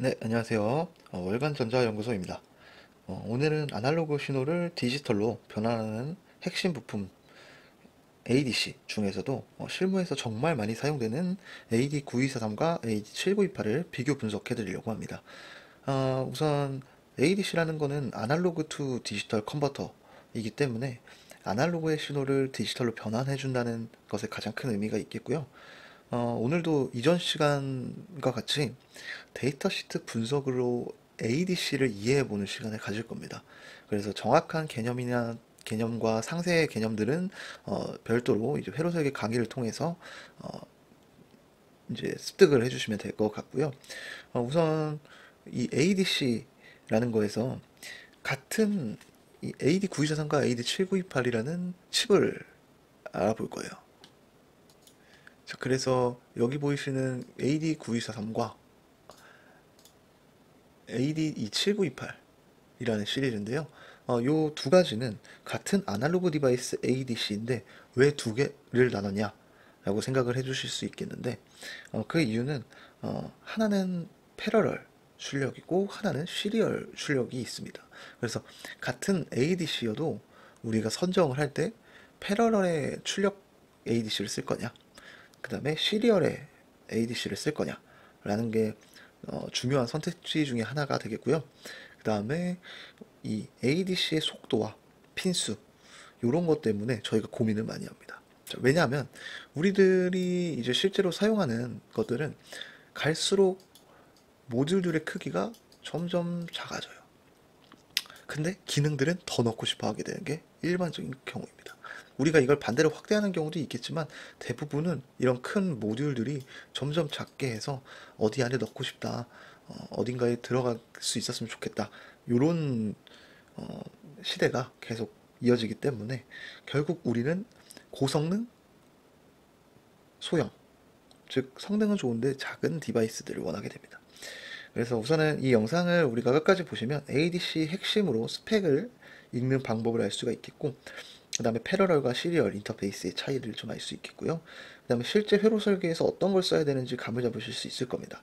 네, 안녕하세요. 월간전자연구소입니다. 오늘은 아날로그 신호를 디지털로 변환하는 핵심 부품 ADC 중에서도 실무에서 정말 많이 사용되는 AD9243과 AD7928을 비교 분석해 드리려고 합니다. 우선 ADC라는 거는 아날로그 투 디지털 컨버터이기 때문에 아날로그의 신호를 디지털로 변환해 준다는 것에 가장 큰 의미가 있겠고요. 오늘도 이전 시간과 같이 데이터 시트 분석으로 ADC를 이해해보는 시간을 가질 겁니다. 그래서 정확한 개념과 상세의 개념들은 별도로 이제 회로석의 강의를 통해서 어, 이제 습득을 해주시면 될 것 같고요. 우선 이 ADC라는 거에서 같은 이 AD9243과 AD7928이라는 칩을 알아볼 거예요. 자, 그래서 여기 보이시는 AD9243과 AD27928이라는 시리즈인데요. 요 두 가지는 같은 아날로그 디바이스 ADC인데 왜 두 개를 나눴냐? 라고 생각을 해주실 수 있겠는데, 그 이유는, 하나는 패러럴 출력이고, 하나는 시리얼 출력이 있습니다. 그래서 같은 ADC여도 우리가 선정을 할 때 패러럴의 출력 ADC를 쓸 거냐, 그 다음에 시리얼의 ADC를 쓸 거냐, 라는 게 중요한 선택지 중에 하나가 되겠고요. 그 다음에 이 ADC의 속도와 핀수 이런 것 때문에 저희가 고민을 많이 합니다. 왜냐하면 우리들이 이제 실제로 사용하는 것들은 갈수록 모듈들의 크기가 점점 작아져요. 근데 기능들은 더 넣고 싶어 하게 되는 게 일반적인 경우입니다. 우리가 이걸 반대로 확대하는 경우도 있겠지만 대부분은 이런 큰 모듈들이 점점 작게 해서 어디 안에 넣고 싶다, 어딘가에 들어갈 수 있었으면 좋겠다. 이런 시대가 계속 이어지기 때문에 결국 우리는 고성능, 소형, 즉 성능은 좋은데 작은 디바이스들을 원하게 됩니다. 그래서 우선은 이 영상을 우리가 끝까지 보시면 ADC 핵심으로 스펙을 읽는 방법을 알 수가 있겠고, 그 다음에 패러럴과 시리얼 인터페이스의 차이를 좀 알 수 있겠고요. 그 다음에 실제 회로 설계에서 어떤 걸 써야 되는지 감을 잡으실 수 있을 겁니다.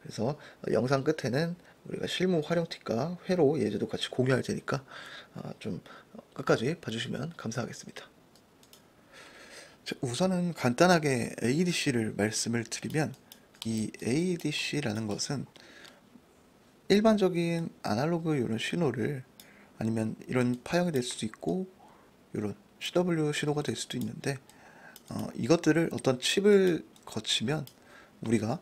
그래서 영상 끝에는 우리가 실무 활용 팁과 회로 예제도 같이 공유할 테니까 좀 끝까지 봐주시면 감사하겠습니다. 우선은 간단하게 ADC를 말씀을 드리면, 이 ADC라는 것은 일반적인 아날로그 이런 신호를, 아니면 이런 파형이 될 수도 있고 이런 CW 신호가 될 수도 있는데, 이것들을 어떤 칩을 거치면 우리가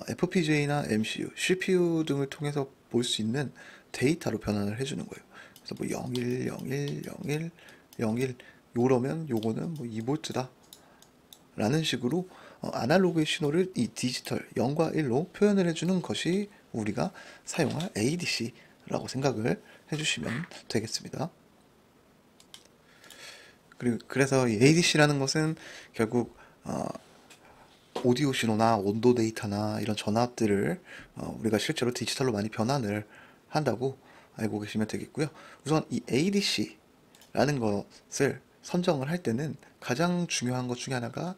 FPGA나 MCU, CPU 등을 통해서 볼 수 있는 데이터로 변환을 해주는 거예요. 그래서 뭐 01, 01, 01, 01 요러면 요거는 뭐 2볼트다 라는 식으로 아날로그의 신호를 이 디지털 0과 1로 표현을 해주는 것이 우리가 사용할 ADC라고 생각을 해주시면 되겠습니다. 그래서 이 ADC라는 것은 결국 오디오 신호나 온도 데이터나 이런 전압들을 우리가 실제로 디지털로 많이 변환을 한다고 알고 계시면 되겠고요. 우선 이 ADC라는 것을 선정을 할 때는 가장 중요한 것 중에 하나가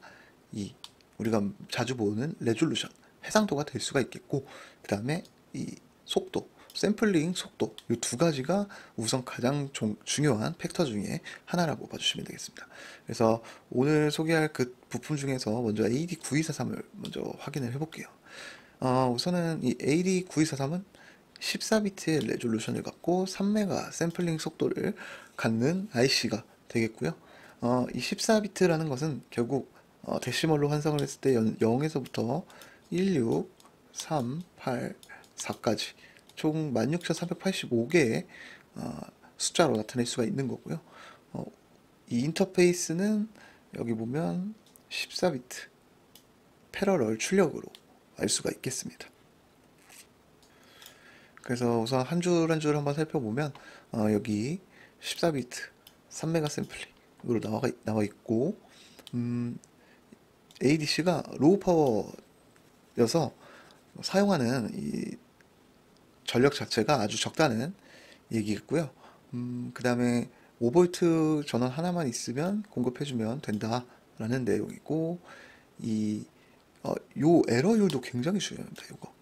이 우리가 자주 보는 레졸루션, 해상도가 될 수가 있겠고, 그 다음에 이 속도, 샘플링 속도, 이 두 가지가 우선 가장 중요한 팩터 중에 하나라고 봐주시면 되겠습니다. 그래서 오늘 소개할 그 부품 중에서 먼저 AD9243을 먼저 확인을 해볼게요. 우선은 이 AD9243은 14비트의 레졸루션을 갖고 3메가 샘플링 속도를 갖는 IC가 되겠고요. 이 14비트라는 것은 결국 데시멀로 환성을 했을 때 0에서부터 16, 3, 8, 4까지 총 16,385개의 숫자로 나타낼 수가 있는 거고요. 이 인터페이스는 여기 보면 14비트 패러럴 출력으로 알 수가 있겠습니다. 그래서 우선 한 줄 한 줄 한번 살펴보면 여기 14비트 3메가 샘플링으로 나와 있고, ADC가 로우 파워여서 사용하는 이 전력 자체가 아주 적다는 얘기겠고요. 그 다음에 5V 전원 하나만 있으면 공급해주면 된다라는 내용이고, 요 에러율도 굉장히 중요합니다. 요거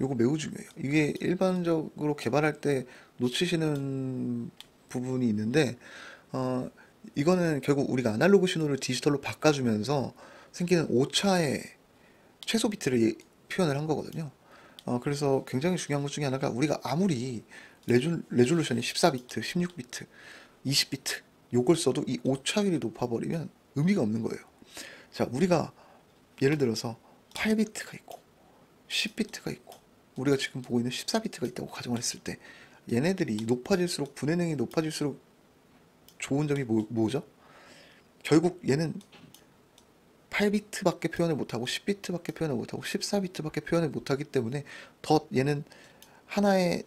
요거 매우 중요해요. 이게 일반적으로 개발할 때 놓치시는 부분이 있는데, 어, 이거는 결국 우리가 아날로그 신호를 디지털로 바꿔주면서 생기는 오차의 최소 비트를 표현을 한 거거든요. 그래서 굉장히 중요한 것 중에 하나가 우리가 아무리 레졸루션이 14비트, 16비트, 20비트 요걸 써도 이 오차율이 높아버리면 의미가 없는 거예요. 자, 우리가 예를 들어서 8비트가 있고 10비트가 있고 우리가 지금 보고 있는 14비트가 있다고 가정을 했을 때 얘네들이 높아질수록 분해능이 높아질수록 좋은 점이 뭐죠? 결국 얘는 8비트밖에 표현을 못하고 10비트밖에 표현을 못하고 14비트밖에 표현을 못하기 때문에 더 얘는 하나의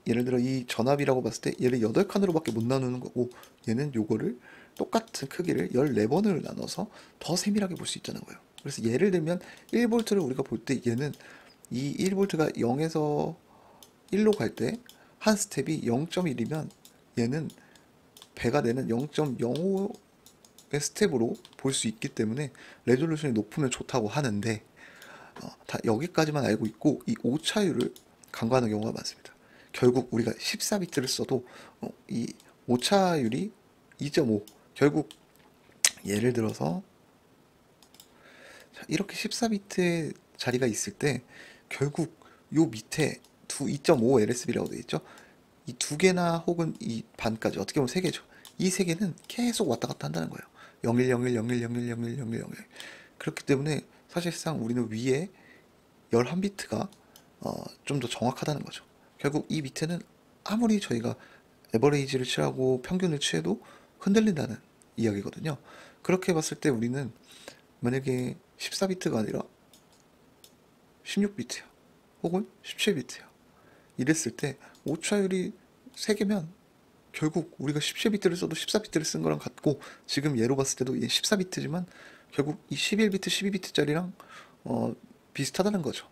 예를 들어 이 전압이라고 봤을 때 얘를 8칸으로밖에 못 나누는 거고 얘는 요거를 똑같은 크기를 14번을 나눠서 더 세밀하게 볼 수 있다는 거예요. 그래서 예를 들면 1V를 우리가 볼 때 얘는 이 1V가 0에서 1로 갈 때 한 스텝이 0.1이면 얘는 배가 되는 0.05의 스텝으로 볼 수 있기 때문에 레졸루션이 높으면 좋다고 하는데 다 여기까지만 알고 있고 이 오차율을 간과하는 경우가 많습니다. 결국 우리가 14비트를 써도 이 오차율이 2.5 결국 예를 들어서 이렇게 14비트의 자리가 있을 때 결국 요 밑에 2.5 LSB라고 되어 있죠. 이 두 개나 혹은 이 반까지 어떻게 보면 세 개죠. 이 세 개는 계속 왔다 갔다 한다는 거예요. 01, 01, 01, 01, 01, 01, 01. 그렇기 때문에 사실상 우리는 위에 11비트가 좀 더 정확하다는 거죠. 결국 이 밑에는 아무리 저희가 에버레이지를 취하고 평균을 취해도 흔들린다는 이야기거든요. 그렇게 봤을 때 우리는 만약에 14비트가 아니라 16비트야 혹은 17비트야 이랬을 때 오차율이 3개면 결국 우리가 17비트를 써도 14비트를 쓴 거랑 같고 지금 예로 봤을 때도 얘 14비트지만 결국 이 11비트, 12비트짜리랑 비슷하다는 거죠.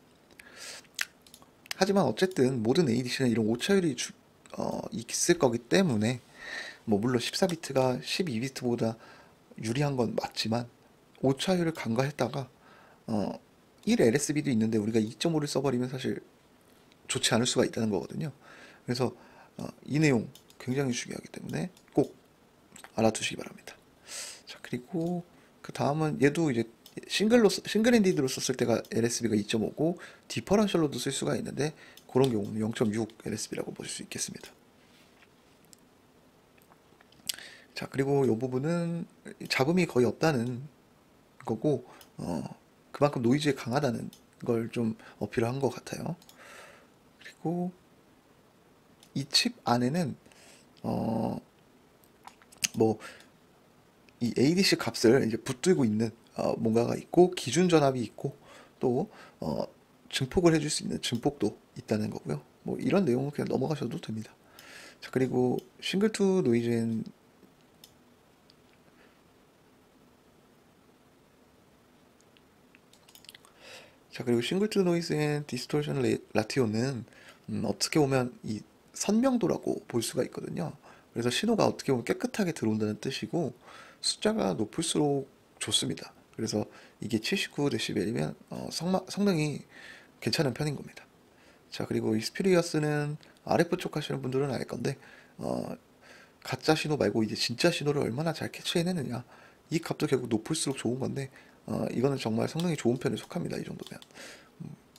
하지만 어쨌든 모든 ADC는 이런 오차율이 있을 거기 때문에 뭐 물론 14비트가 12비트보다 유리한 건 맞지만 오차율을 간과했다가 1 LSB도 있는데 우리가 2.5를 써버리면 사실 좋지 않을 수가 있다는 거거든요. 그래서 이 내용 굉장히 중요하기 때문에 꼭 알아두시기 바랍니다. 자, 그리고 그 다음은 얘도 이제 싱글 엔디드로 썼을 때가 LSB가 2.5고 디퍼런셜로도 쓸 수가 있는데 그런 경우는 0.6 LSB라고 보실 수 있겠습니다. 자, 그리고 이 부분은 잡음이 거의 없다는 거고 그만큼 노이즈에 강하다는 걸 좀 어필한 것 같아요. 그리고 이 칩 안에는 뭐 이 ADC 값을 이제 붙들고 있는 뭔가가 있고 기준 전압이 있고 또 증폭을 해줄 수 있는 증폭도 있다는 거고요. 뭐 이런 내용은 그냥 넘어가셔도 됩니다. 자, 그리고 싱글 투 노이즈엔 자, 그리고 싱글 투 노이즈 앤 디스토션 라티오는 어떻게 보면 이 선명도라고 볼 수가 있거든요. 그래서 신호가 어떻게 보면 깨끗하게 들어온다는 뜻이고 숫자가 높을수록 좋습니다. 그래서 이게 79dB이면 성능이 괜찮은 편인 겁니다. 자, 그리고 이 스피리어스는 RF 쪽 하시는 분들은 알 건데 어, 가짜 신호 말고 이제 진짜 신호를 얼마나 잘 캐치해내느냐 이 값도 결국 높을수록 좋은 건데 이거는 정말 성능이 좋은 편에 속합니다. 이 정도면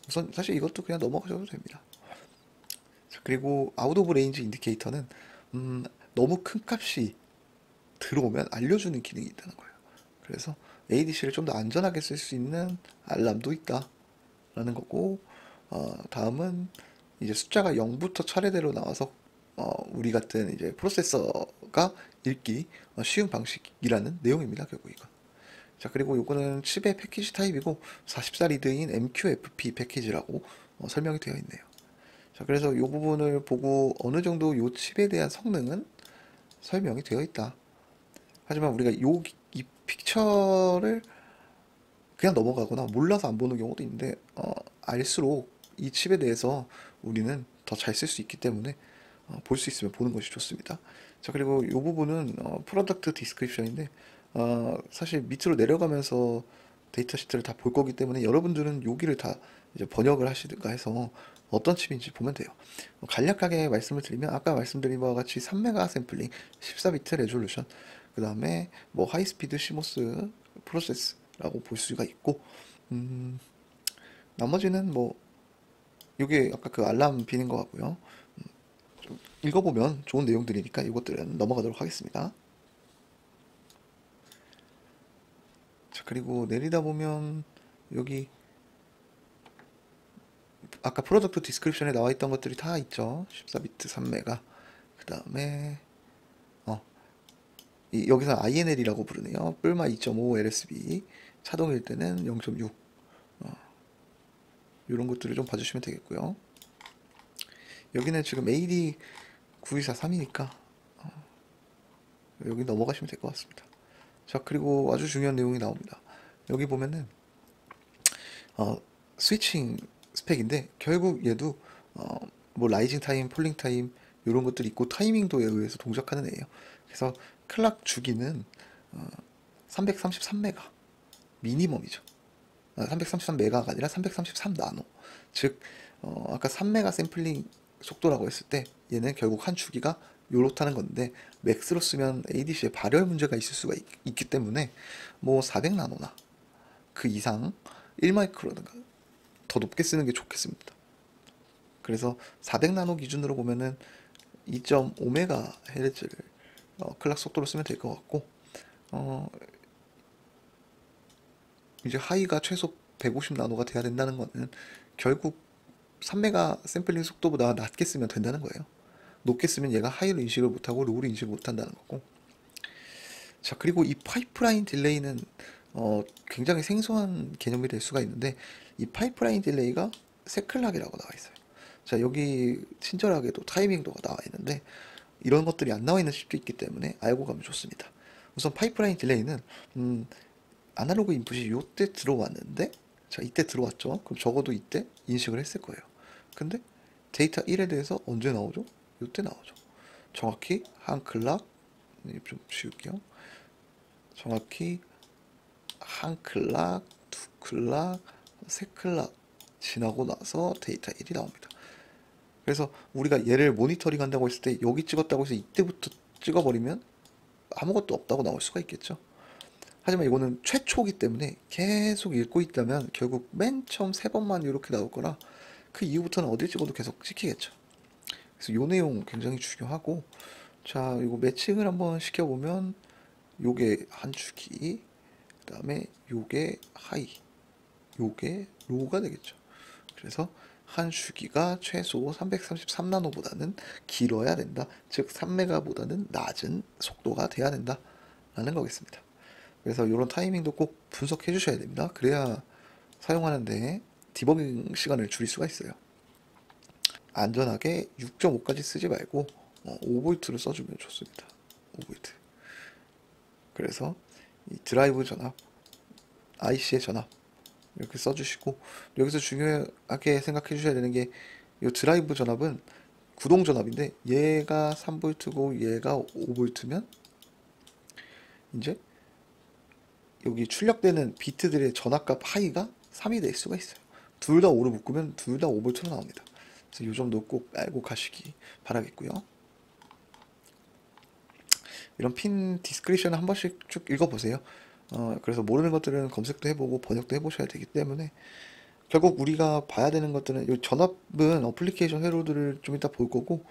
우선 사실 이것도 그냥 넘어가셔도 됩니다. 자, 그리고 아웃 오브 레인지 인디케이터는 너무 큰 값이 들어오면 알려주는 기능이 있다는 거예요. 그래서 ADC를 좀 더 안전하게 쓸 수 있는 알람도 있다라는 거고 다음은 이제 숫자가 0부터 차례대로 나와서 우리 같은 이제 프로세서가 읽기 쉬운 방식이라는 내용입니다. 결국 이건. 자, 그리고 요거는 칩의 패키지 타입이고 44리드인 MQFP 패키지라고 설명이 되어 있네요. 자, 그래서 요 부분을 보고 어느 정도 요 칩에 대한 성능은 설명이 되어 있다. 하지만 우리가 이 픽처를 그냥 넘어가거나 몰라서 안 보는 경우도 있는데 알수록 이 칩에 대해서 우리는 더 잘 쓸 수 있기 때문에 볼 수 있으면 보는 것이 좋습니다. 자, 그리고 이 부분은 프로덕트 디스크립션인데 사실 밑으로 내려가면서 데이터 시트를 다 볼 거기 때문에 여러분들은 여기를 다 이제 번역을 하시든가 해서 어떤 칩인지 보면 돼요. 간략하게 말씀을 드리면 아까 말씀드린 바와 같이 3메가 샘플링, 14비트 레졸루션, 그 다음에 뭐 하이스피드 시모스 프로세스라고 볼 수가 있고, 음, 나머지는 뭐 이게 아까 그 알람 비는 거 같고요. 좀 읽어보면 좋은 내용들이니까 이것들은 넘어가도록 하겠습니다. 자, 그리고 내리다 보면 여기 아까 프로덕트 디스크립션에 나와 있던 것들이 다 있죠. 14비트 3메가. 그 다음에 여기서 INL이라고 부르네요. 뿔마 2.5 LSB. 차동일 때는 0.6. 이런 것들을 좀 봐주시면 되겠고요. 여기는 지금 AD 9243이니까 여기 넘어가시면 될 것 같습니다. 자, 그리고 아주 중요한 내용이 나옵니다. 여기 보면은 스위칭 스펙인데 결국 얘도 뭐 라이징 타임, 폴링 타임 이런 것들이 있고 타이밍도에 의해서 동작하는 애예요. 그래서 클락 주기는 333메가 미니멈이죠. 333메가가 아니라 333나노. 즉 아까 3메가 샘플링 속도라고 했을 때 얘는 결국 한 주기가 요렇다는 건데 맥스로 쓰면 ADC에 발열 문제가 있을 수가 있기 때문에 뭐 400나노나 그 이상 1마이크로든가 더 높게 쓰는 게 좋겠습니다. 그래서 400나노 기준으로 보면은 2.5MHz를 클락 속도로 쓰면 될 것 같고 이제 하이가 최소 150나노가 돼야 된다는 거는 결국 3메가 샘플링 속도보다 낮게 쓰면 된다는 거예요. 높게 쓰면 얘가 하이로 인식을 못하고 로우로 인식을 못한다는 거고. 자, 그리고 이 파이프라인 딜레이는 굉장히 생소한 개념이 될 수가 있는데 이 파이프라인 딜레이가 세클락이라고 나와 있어요. 자, 여기 친절하게도 타이밍도가 나와 있는데 이런 것들이 안 나와 있는 칩도 있기 때문에 알고 가면 좋습니다. 우선 파이프라인 딜레이는 아날로그 인풋이 요때 들어왔는데 자, 이때 들어왔죠. 그럼 적어도 이때 인식을 했을 거예요. 근데 데이터 1에 대해서 언제 나오죠? 요때 나오죠. 정확히 한 클락 좀 지울게요. 정확히 한 클락, 두 클락, 세 클락 지나고 나서 데이터 1이 나옵니다. 그래서 우리가 얘를 모니터링 한다고 했을 때 여기 찍었다고 해서 이때부터 찍어버리면 아무것도 없다고 나올 수가 있겠죠. 하지만 이거는 최초기 때문에 계속 읽고 있다면 결국 맨 처음 세 번만 이렇게 나올 거라 그 이후부터는 어딜 찍어도 계속 찍히겠죠. 그래서 요 내용 굉장히 중요하고 자, 이거 매칭을 한번 시켜보면 요게 한 주기, 그 다음에 요게 하이, 요게 로우가 되겠죠. 그래서 한 주기가 최소 333나노보다는 길어야 된다. 즉 3메가보다는 낮은 속도가 돼야 된다. 라는 거겠습니다. 그래서 이런 타이밍도 꼭 분석해 주셔야 됩니다. 그래야 사용하는데 디버깅 시간을 줄일 수가 있어요. 안전하게 6.5까지 쓰지 말고 5V를 써주면 좋습니다. 5V. 그래서 이 드라이브 전압, IC의 전압 이렇게 써주시고 여기서 중요하게 생각해 주셔야 되는 게 이 드라이브 전압은 구동 전압인데 얘가 3V고 얘가 5V면 이제 여기 출력되는 비트들의 전압값 하이가 3이 될 수가 있어요. 둘 다 5로 묶으면 둘 다 5V로 나옵니다. 그래서 이 점도 꼭 알고 가시기 바라겠고요. 이런 핀 디스크리션을 한 번씩 쭉 읽어보세요. 그래서 모르는 것들은 검색도 해보고 번역도 해보셔야 되기 때문에 결국 우리가 봐야 되는 것들은 이 전압은 어플리케이션 회로들을 좀 이따 볼 거고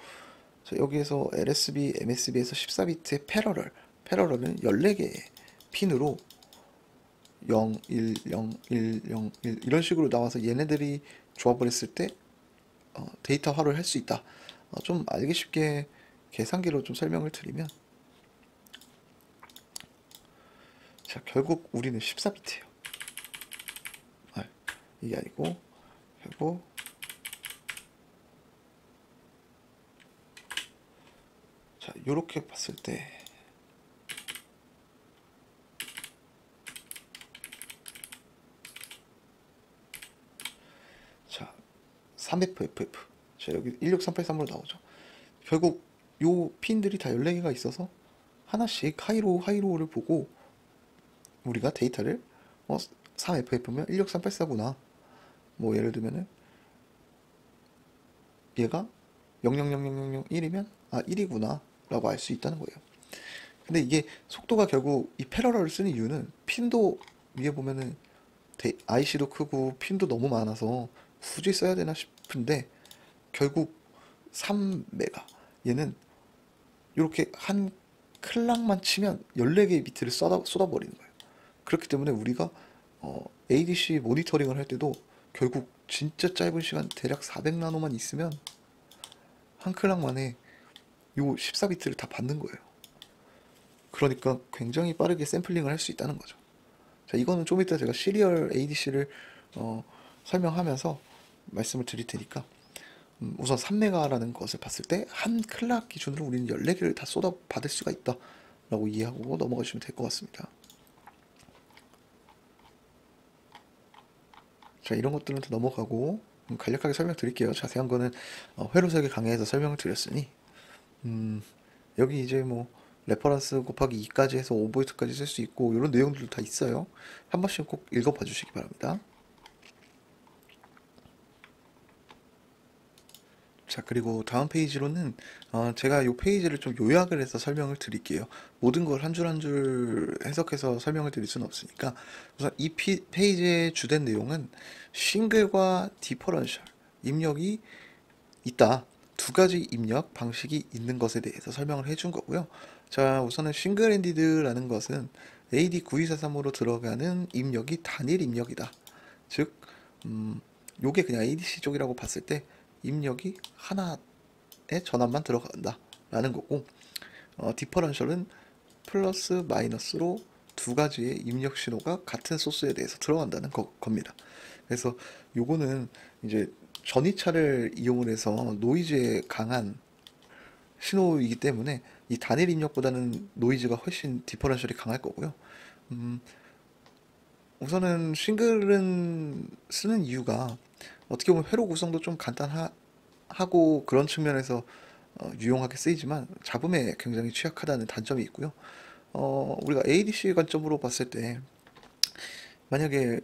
여기에서 LSB, MSB에서 14비트의 패러럴은 14개의 핀으로 0, 1, 0, 1, 0, 1 이런 식으로 나와서 얘네들이 조합을 했을 때 데이터화를 할 수 있다. 좀 알기 쉽게 계산기로 좀 설명을 드리면 자, 결국 우리는 14비트예요. 이게 아니고 결국 자, 요렇게 봤을 때 자, 3FFF 자, 여기 16383으로 나오죠. 결국 요 핀들이 다 14개가 있어서 하나씩 하이로우를 보고 우리가 데이터를 3FF면 16384구나 뭐 예를 들면은 얘가 0.00001이면 아 1이구나 라고 알 수 있다는 거예요. 근데 이게 속도가 결국 이 패러럴을 쓰는 이유는 핀도 위에 보면은 IC도 크고 핀도 너무 많아서 굳이 써야 되나 싶은데 결국 3메가 얘는 이렇게 한 클락만 치면 14개의 비트를 쏟아버리는 거예요. 그렇기 때문에 우리가 ADC 모니터링을 할 때도 결국 진짜 짧은 시간 대략 400나노만 있으면 한 클락 만에 요 14비트를 다 받는 거예요. 그러니까 굉장히 빠르게 샘플링을 할 수 있다는 거죠. 자, 이거는 좀 이따 제가 시리얼 ADC를 설명하면서 말씀을 드릴 테니까 우선 3메가라는 것을 봤을 때 한 클락 기준으로 우리는 14개를 다 쏟아 받을 수가 있다 라고 이해하고 넘어가시면 될 것 같습니다. 자, 이런 것들은 다 넘어가고 간략하게 설명드릴게요. 자세한 거는 회로석의 강의에서 설명을 드렸으니 여기 이제 뭐 레퍼런스 곱하기 2까지 해서 5V까지 쓸 수 있고 이런 내용들도 다 있어요. 한 번씩 꼭 읽어봐 주시기 바랍니다. 자, 그리고 다음 페이지로는 제가 이 페이지를 좀 요약을 해서 설명을 드릴게요. 모든 걸 한 줄 한 줄 해석해서 설명을 드릴 수는 없으니까 우선 이 페이지의 주된 내용은 싱글과 디퍼런셜 입력이 있다. 두 가지 입력 방식이 있는 것에 대해서 설명을 해준 거고요. 자, 우선은 싱글 엔디드라는 것은 AD9243으로 들어가는 입력이 단일 입력이다. 즉, 요게 그냥 ADC 쪽이라고 봤을 때 입력이 하나의 전압만 들어간다 라는 거고, 디퍼런셜은 플러스 마이너스로 두 가지의 입력 신호가 같은 소스에 대해서 들어간다는 겁니다. 그래서 요거는 이제 전이차를 이용을 해서 노이즈에 강한 신호이기 때문에 이 단일 입력보다는 노이즈가 훨씬 디퍼런셜이 강할 거고요. 우선은 싱글은 쓰는 이유가 어떻게 보면 회로 구성도 좀 간단하고 그런 측면에서 유용하게 쓰이지만 잡음에 굉장히 취약하다는 단점이 있고요. 우리가 ADC 관점으로 봤을 때 만약에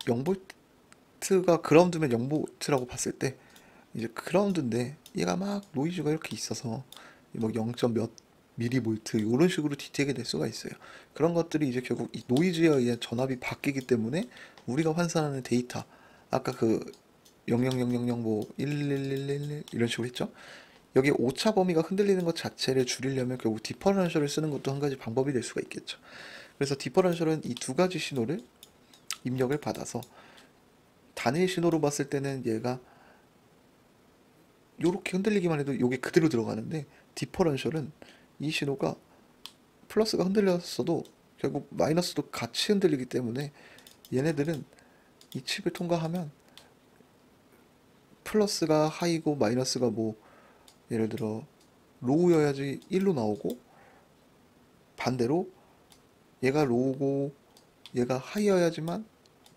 0V가 그라운드면 0V라고 봤을 때 이제 그라운드인데 얘가 막 노이즈가 이렇게 있어서 뭐 0. 몇 미리볼트 이런 식으로 뒤태게 될 수가 있어요. 그런 것들이 이제 결국 이 노이즈에 의한 전압이 바뀌기 때문에 우리가 환산하는 데이터 아까 그 00000 뭐 1111 이런 식으로 했죠. 여기 오차 범위가 흔들리는 것 자체를 줄이려면 결국 디퍼런셜을 쓰는 것도 한 가지 방법이 될 수가 있겠죠. 그래서 디퍼런셜은 이 두 가지 신호를 입력을 받아서 단일 신호로 봤을 때는 얘가 요렇게 흔들리기만 해도 요게 그대로 들어가는데 디퍼런셜은 이 신호가 플러스가 흔들렸어도 결국 마이너스도 같이 흔들리기 때문에 얘네들은 이 칩을 통과하면 플러스가 하이고 마이너스가 뭐 예를 들어 로우여야지 1로 나오고 반대로 얘가 로우고 얘가 하이여야지만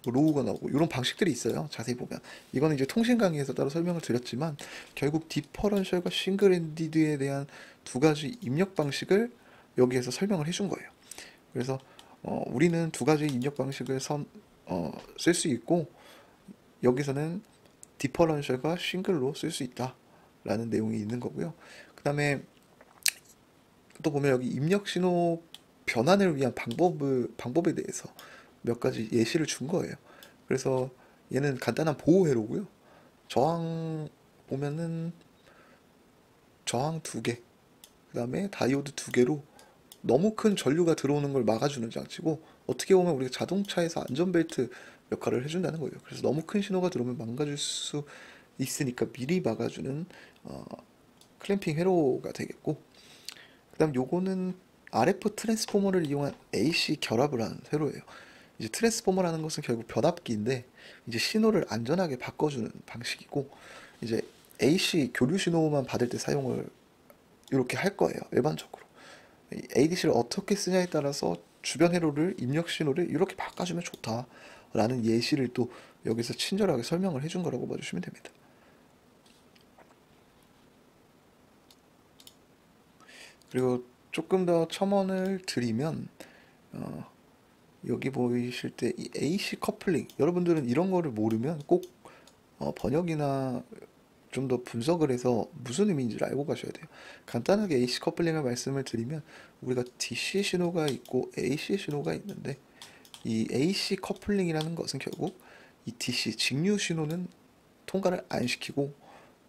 로우가 나오고 이런 방식들이 있어요. 자세히 보면 이거는 이제 통신 강의에서 따로 설명을 드렸지만 결국 디퍼런셜과 싱글 엔디드에 대한 두 가지 입력 방식을 여기에서 설명을 해준 거예요. 그래서 우리는 두 가지 입력 방식을 쓸 수 있고 여기서는 디퍼런셜과 싱글로 쓸 수 있다라는 내용이 있는 거고요. 그 다음에 또 보면 여기 입력 신호 변환을 위한 방법에 대해서 몇 가지 예시를 준 거예요. 그래서 얘는 간단한 보호 회로고요. 저항 보면은 저항 두 개, 그 다음에 다이오드 두 개로 너무 큰 전류가 들어오는 걸 막아주는 장치고 어떻게 보면 우리가 자동차에서 안전벨트 역할을 해준다는 거예요. 그래서 너무 큰 신호가 들어오면 망가질 수 있으니까 미리 막아주는 클램핑 회로가 되겠고 그 다음 요거는 RF 트랜스포머를 이용한 AC 결합을 하는 회로예요. 이제 트랜스포머라는 것은 결국 변압기인데 이제 신호를 안전하게 바꿔주는 방식이고 이제 AC 교류 신호만 받을 때 사용을 이렇게 할 거예요. 일반적으로 ADC를 어떻게 쓰냐에 따라서 주변 회로를 입력 신호를 이렇게 바꿔주면 좋다라는 예시를 또 여기서 친절하게 설명을 해준 거라고 봐주시면 됩니다. 그리고 조금 더 첨언을 드리면 여기 보이실 때 이 AC 커플링, 여러분들은 이런 거를 모르면 꼭 번역이나 좀 더 분석을 해서 무슨 의미인지를 알고 가셔야 돼요. 간단하게 AC 커플링을 말씀을 드리면 우리가 DC 신호가 있고 AC 신호가 있는데, 이 AC 커플링이라는 것은 결국 이 DC 직류 신호는 통과를 안 시키고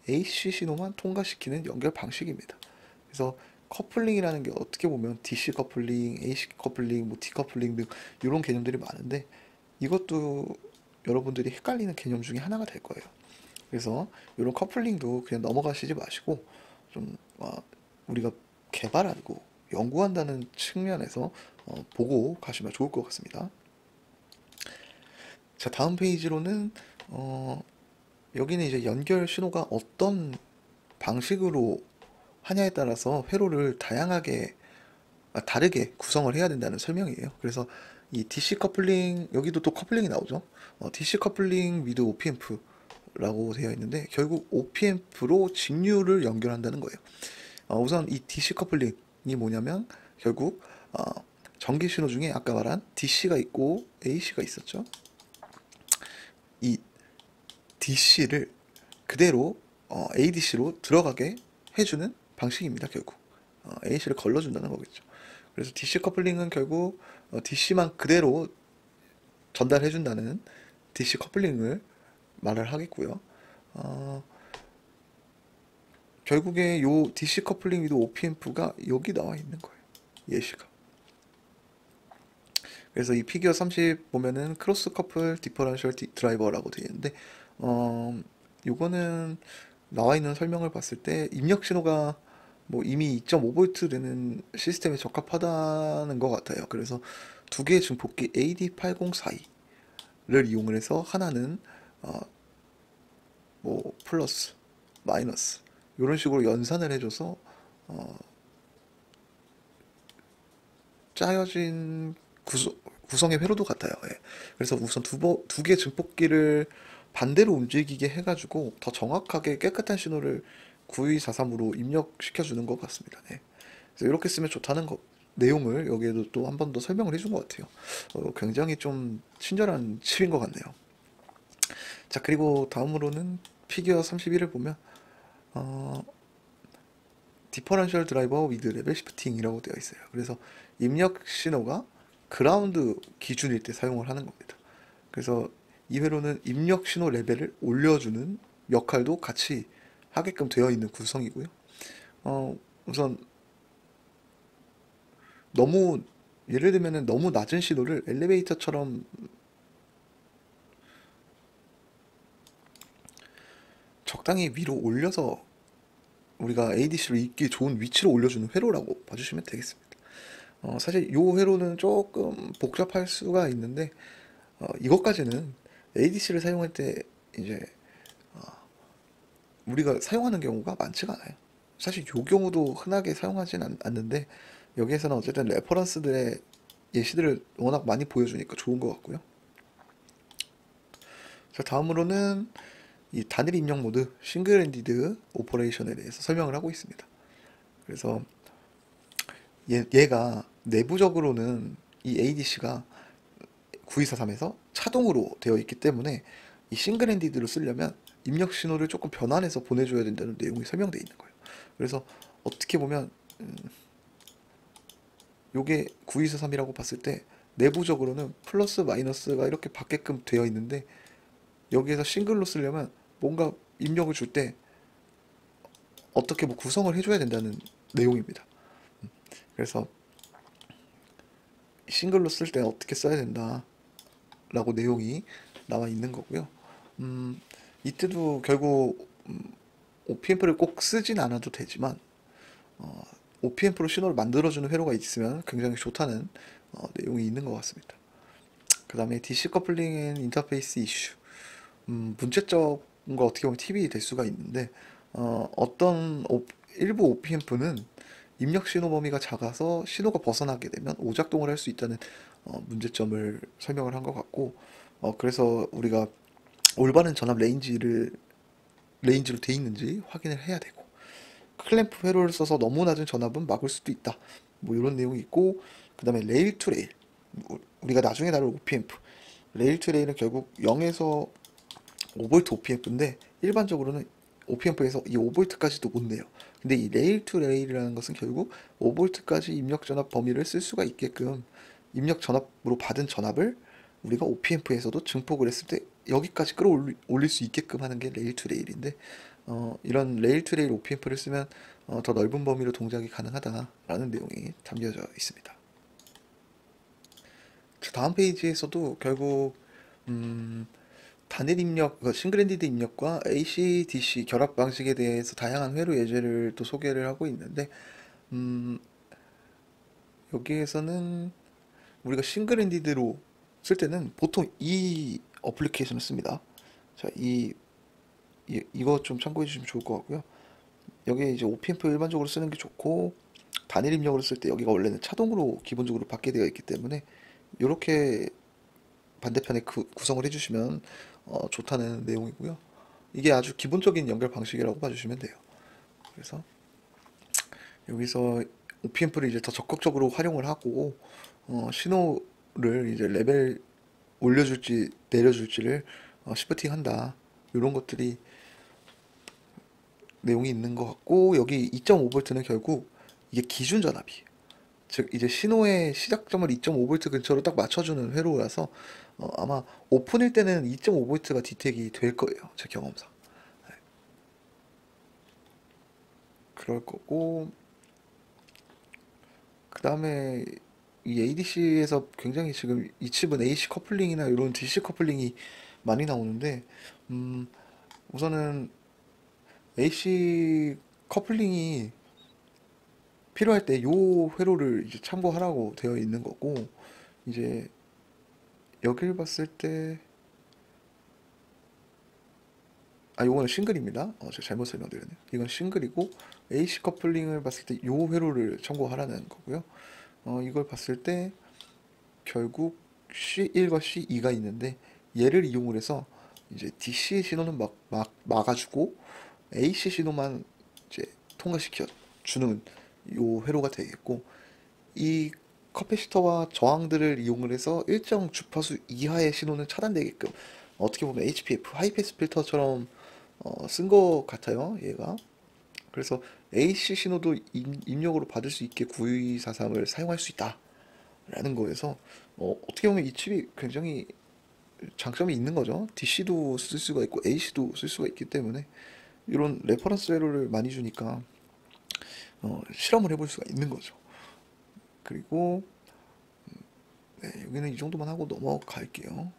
AC 신호만 통과시키는 연결 방식입니다. 그래서 커플링이라는 게 어떻게 보면 DC 커플링, AC 커플링, 뭐 디커플링 등 이런 개념들이 많은데, 이것도 여러분들이 헷갈리는 개념 중에 하나가 될 거예요. 그래서 이런 커플링도 그냥 넘어가시지 마시고 좀 우리가 개발하고 연구한다는 측면에서 보고 가시면 좋을 것 같습니다. 자, 다음 페이지로는 여기는 이제 연결 신호가 어떤 방식으로 하냐에 따라서 회로를 다르게 구성을 해야 된다는 설명이에요. 그래서 이 DC 커플링, 여기도 또 커플링이 나오죠. DC 커플링 위드 OPMP라고 되어 있는데, 결국 OPMP로 직류를 연결한다는 거예요. 우선 이 DC 커플링이 뭐냐면 결국 전기 신호 중에 아까 말한 DC가 있고 AC가 있었죠. 이 DC를 그대로 ADC로 들어가게 해주는 방식입니다. 결국 AC를 걸러준다는 거겠죠. 그래서 DC 커플링은 결국 DC만 그대로 전달해준다는 DC 커플링을 말을 하겠고요. 결국에 요 DC 커플링 위드 OPMP가 여기 나와 있는 거예요. 예시가. 그래서 이 피규어 30 보면은 크로스 커플 디퍼런셜 드라이버라고 되어 있는데, 요거는 나와 있는 설명을 봤을 때 입력 신호가 뭐 이미 2.5V 되는 시스템에 적합하다는 것 같아요. 그래서 두 개의 증폭기 AD8042를 이용을 해서 하나는 뭐 플러스, 마이너스 이런 식으로 연산을 해줘서 짜여진 구성의 회로도 같아요. 예. 그래서 우선 두 개 증폭기를 반대로 움직이게 해가지고 더 정확하게 깨끗한 신호를 9243으로 입력시켜주는 것 같습니다. 네. 그래서 이렇게 쓰면 좋다는 내용을 여기에도 또 한 번 더 설명을 해준 것 같아요. 굉장히 좀 친절한 칩인 것 같네요. 자, 그리고 다음으로는 피규어 31을 보면 디퍼런셜 드라이버 위드 레벨 시프팅이라고 되어 있어요. 그래서 입력 신호가 그라운드 기준일 때 사용을 하는 겁니다. 그래서 이 회로는 입력 신호 레벨을 올려주는 역할도 같이 하게끔 되어 있는 구성이고요. 우선 너무 예를 들면은 너무 낮은 신호를 엘리베이터처럼 적당히 위로 올려서 우리가 ADC로 읽기 좋은 위치로 올려주는 회로라고 봐주시면 되겠습니다. 사실 이 회로는 조금 복잡할 수가 있는데 이것까지는 ADC를 사용할 때 이제 우리가 사용하는 경우가 많지가 않아요. 사실 이 경우도 흔하게 사용하진 않는데 여기에서는 어쨌든 레퍼런스들의 예시들을 워낙 많이 보여주니까 좋은 것 같고요. 자, 다음으로는 이 단일 입력 모드 싱글 엔디드 오퍼레이션에 대해서 설명을 하고 있습니다. 그래서 얘가 내부적으로는 이 ADC가 9243에서 차동으로 되어 있기 때문에 이 싱글 엔디드로 쓰려면 입력 신호를 조금 변환해서 보내줘야 된다는 내용이 설명되어 있는 거예요. 그래서 어떻게 보면 요게 9243이라고 봤을 때 내부적으로는 플러스 마이너스가 이렇게 받게끔 되어 있는데, 여기에서 싱글로 쓰려면 뭔가 입력을 줄 때 어떻게 뭐 구성을 해줘야 된다는 내용입니다. 그래서 싱글로 쓸 때 어떻게 써야 된다 라고 내용이 나와 있는 거고요. 이때도 결국 OPMP를 꼭 쓰진 않아도 되지만 OPMP로 신호를 만들어주는 회로가 있으면 굉장히 좋다는 내용이 있는 것 같습니다. 그 다음에 DC 커플링 앤 인터페이스 이슈, 문제적인 거 어떻게 보면 팁이 될 수가 있는데, 일부 OPMP는 입력 신호 범위가 작아서 신호가 벗어나게 되면 오작동을 할 수 있다는 문제점을 설명을 한 것 같고, 그래서 우리가 올바른 전압 레인지로 돼 있는지 확인을 해야 되고, 클램프 회로를 써서 너무 낮은 전압은 막을 수도 있다, 뭐 이런 내용이 있고, 그 다음에 레일 투 레일, 우리가 나중에 다룰 OPMP, 레일 투 레일은 결국 0에서 5V OPMP인데 일반적으로는 OPMP에서 이 5V까지도 못 내요. 근데 이 레일 투 레일이라는 것은 결국 5V까지 입력 전압 범위를 쓸 수가 있게끔 입력 전압으로 받은 전압을 우리가 OPMP에서도 증폭을 했을 때 여기까지 끌어올릴 수 있게끔 하는 게 레일 투 레일인데 이런 레일 투 레일 OPMP를 쓰면 더 넓은 범위로 동작이 가능하다라는 내용이 담겨져 있습니다. 다음 페이지에서도 결국 단일 입력, 싱글 핸디드 입력과 AC/DC 결합 방식에 대해서 다양한 회로 예제를 또 소개를 하고 있는데 여기에서는 우리가 싱글 핸디드로 쓸 때는 보통 이 어플리케이션을 씁니다. 자, 이거 좀 참고해 주시면 좋을 것 같고요. 여기에 이제 OPMP 일반적으로 쓰는 게 좋고 단일 입력으로 쓸 때 여기가 원래는 차동으로 기본적으로 받게 되어 있기 때문에 이렇게 반대편에 구성을 해주시면 좋다는 내용이고요. 이게 아주 기본적인 연결 방식이라고 봐주시면 돼요. 그래서 여기서 OPMP를 이제 더 적극적으로 활용을 하고 신호를 이제 레벨 올려줄지 내려줄지를 시프팅 한다. 이런 것들이 내용이 있는 것 같고 여기 2.5V는 결국 이게 기준 전압이에요. 즉 이제 신호의 시작점을 2.5V 근처로 딱 맞춰주는 회로라서 아마 오픈일 때는 2.5V가 디텍이 될 거예요. 제 경험상. 네. 그럴 거고 그 다음에 이 ADC에서 굉장히 지금 이 칩은 AC 커플링이나 이런 DC 커플링이 많이 나오는데 우선은 AC 커플링이 필요할 때 요 회로를 이제 참고하라고 되어 있는 거고 이제 여기를 봤을 때 요거는 싱글입니다. 제가 잘못 설명드렸네요. 이건 싱글이고 AC 커플링을 봤을 때 요 회로를 참고하라는 거고요. 이걸 봤을 때 결국 C1과 C2가 있는데 얘를 이용을 해서 이제 DC 신호는 막아주고 AC 신호만 이제 통과시켜 주는 요 회로가 되겠고 이 커패시터와 저항들을 이용을 해서 일정 주파수 이하의 신호는 차단되게끔 어떻게 보면 HPF 하이패스 필터처럼 쓴 것 같아요. 얘가. 그래서 AC 신호도 입력으로 받을 수 있게 9243을 사용할 수 있다라는 거에서 어떻게 보면 이 칩이 굉장히 장점이 있는 거죠. DC도 쓸 수가 있고 AC도 쓸 수가 있기 때문에 이런 레퍼런스 회로를 많이 주니까 실험을 해볼 수가 있는 거죠. 그리고 네, 여기는 이 정도만 하고 넘어갈게요.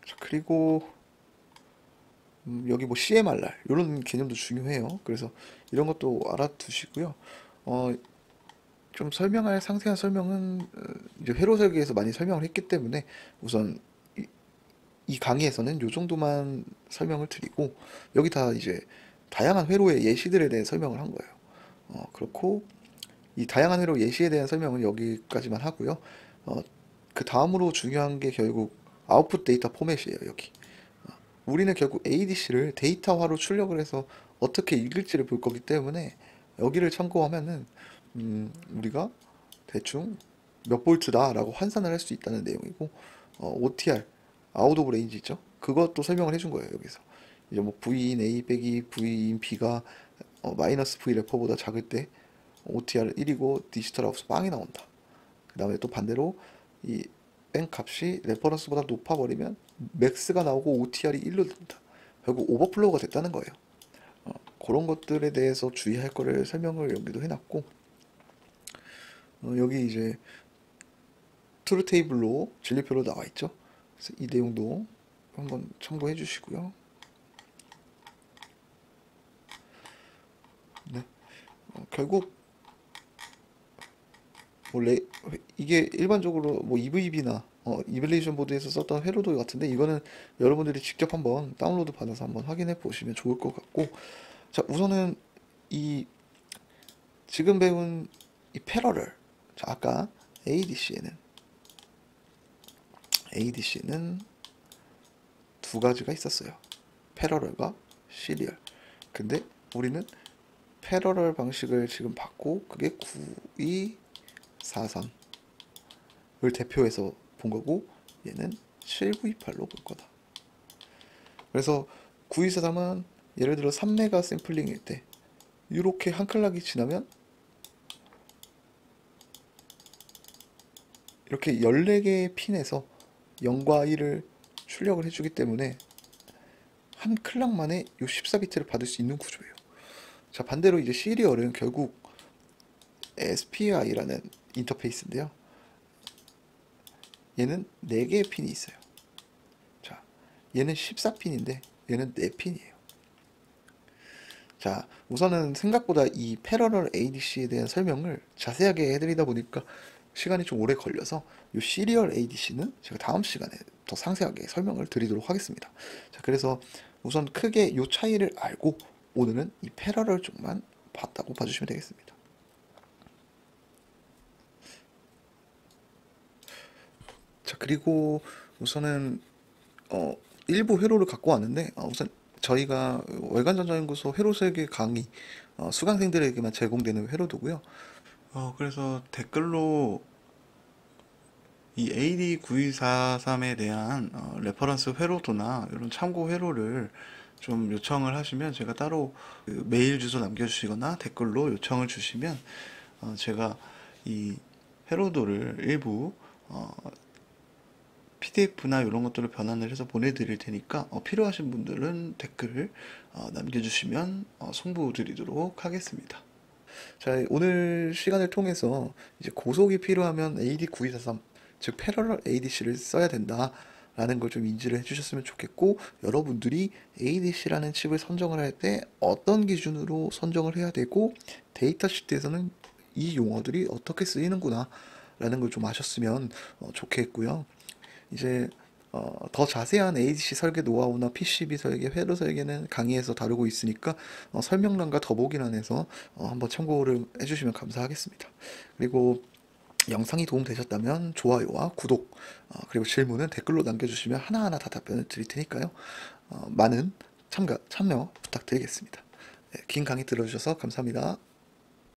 자, 그리고 여기 뭐 CMRR 이런 개념도 중요해요. 그래서 이런 것도 알아두시고요. 좀 설명할 상세한 설명은 이제 회로 설계에서 많이 설명을 했기 때문에 우선 이 강의에서는 요 정도만 설명을 드리고 여기 다 이제 다양한 회로의 예시들에 대해 설명을 한 거예요. 그렇고 이 다양한 회로 예시에 대한 설명은 여기까지만 하고요. 그 다음으로 중요한 게 결국 아웃풋 데이터 포맷이에요. 여기 우리는 결국 ADC를 데이터화로 출력을 해서 어떻게 읽을지를 볼 거기 때문에 여기를 참고하면은 우리가 대충 몇 볼트다라고 환산을 할 수 있다는 내용이고 OTR 아웃 오브 레인지 있죠? 그것도 설명을 해준 거예요. 여기서 이제 뭐 V인 A 빼기 V인 B가 마이너스 V 래퍼보다 작을 때 OTR 1이고 디지털 아웃이 빵이 나온다. 그 다음에 또 반대로 이 뺀 값이 레퍼런스보다 높아버리면 맥스가 나오고 OTR이 1로 된다. 결국 오버플로우가 됐다는 거예요. 그런 것들에 대해서 주의할 거를 설명을 여기도 해놨고 여기 이제 트루 테이블로 진리표로 나와 있죠. 그래서 이 내용도 한번 참고해 주시고요. 네. 결국 뭐 이게 일반적으로 뭐 EVB나 이블레이션 보드에서 썼던 회로도 같은데 이거는 여러분들이 직접 한번 다운로드 받아서 한번 확인해 보시면 좋을 것 같고 자 우선은 이 지금 배운 이 패러럴 자 아까 ADC는 두 가지가 있었어요. 패러럴과 시리얼. 근데 우리는 패러럴 방식을 지금 받고 그게 9243을 대표해서 본 거고, 얘는 7928로 볼 거다. 그래서 9243은 예를 들어 3메가 샘플링일 때 이렇게 한 클락이 지나면 이렇게 14개의 핀에서 0과 1을 출력을 해주기 때문에 한 클락 만에 이 14비트를 받을 수 있는 구조예요. 자, 반대로 이제 시리얼은 결국 SPI라는 인터페이스인데요. 얘는 4개의 핀이 있어요. 자, 얘는 14핀인데 얘는 4핀이에요. 자, 우선은 생각보다 이 패러럴 ADC에 대한 설명을 자세하게 해드리다 보니까 시간이 좀 오래 걸려서 이 시리얼 ADC는 제가 다음 시간에 더 상세하게 설명을 드리도록 하겠습니다. 자, 그래서 우선 크게 이 차이를 알고 오늘은 이 패러럴 쪽만 봤다고 봐주시면 되겠습니다. 자, 그리고 우선은 일부 회로를 갖고 왔는데, 우선 저희가 월간전자연구소 회로 설계 강의 수강생들에게만 제공되는 회로도고요. 그래서 댓글로 이 AD9243에 대한 레퍼런스 회로도나 이런 참고 회로를 좀 요청을 하시면 제가 따로 그 메일 주소 남겨주시거나 댓글로 요청을 주시면 제가 이 회로도를 일부 PDF나 이런 것들을 변환을 해서 보내드릴 테니까 필요하신 분들은 댓글을 남겨주시면 송부드리도록 하겠습니다. 자, 오늘 시간을 통해서 이제 고속이 필요하면 AD9243, 즉 패러럴 ADC를 써야 된다 라는 걸 좀 인지를 해주셨으면 좋겠고, 여러분들이 ADC라는 칩을 선정을 할 때 어떤 기준으로 선정을 해야 되고 데이터 시트에서는 이 용어들이 어떻게 쓰이는구나 라는 걸 좀 아셨으면 좋겠고요. 이제 더 자세한 ADC 설계 노하우나 PCB 설계, 회로 설계는 강의에서 다루고 있으니까 설명란과 더보기란에서 한번 참고를 해주시면 감사하겠습니다. 그리고 영상이 도움되셨다면 좋아요와 구독, 그리고 질문은 댓글로 남겨주시면 하나하나 다 답변을 드릴 테니까요. 많은 참여 부탁드리겠습니다. 네, 긴 강의 들어주셔서 감사합니다.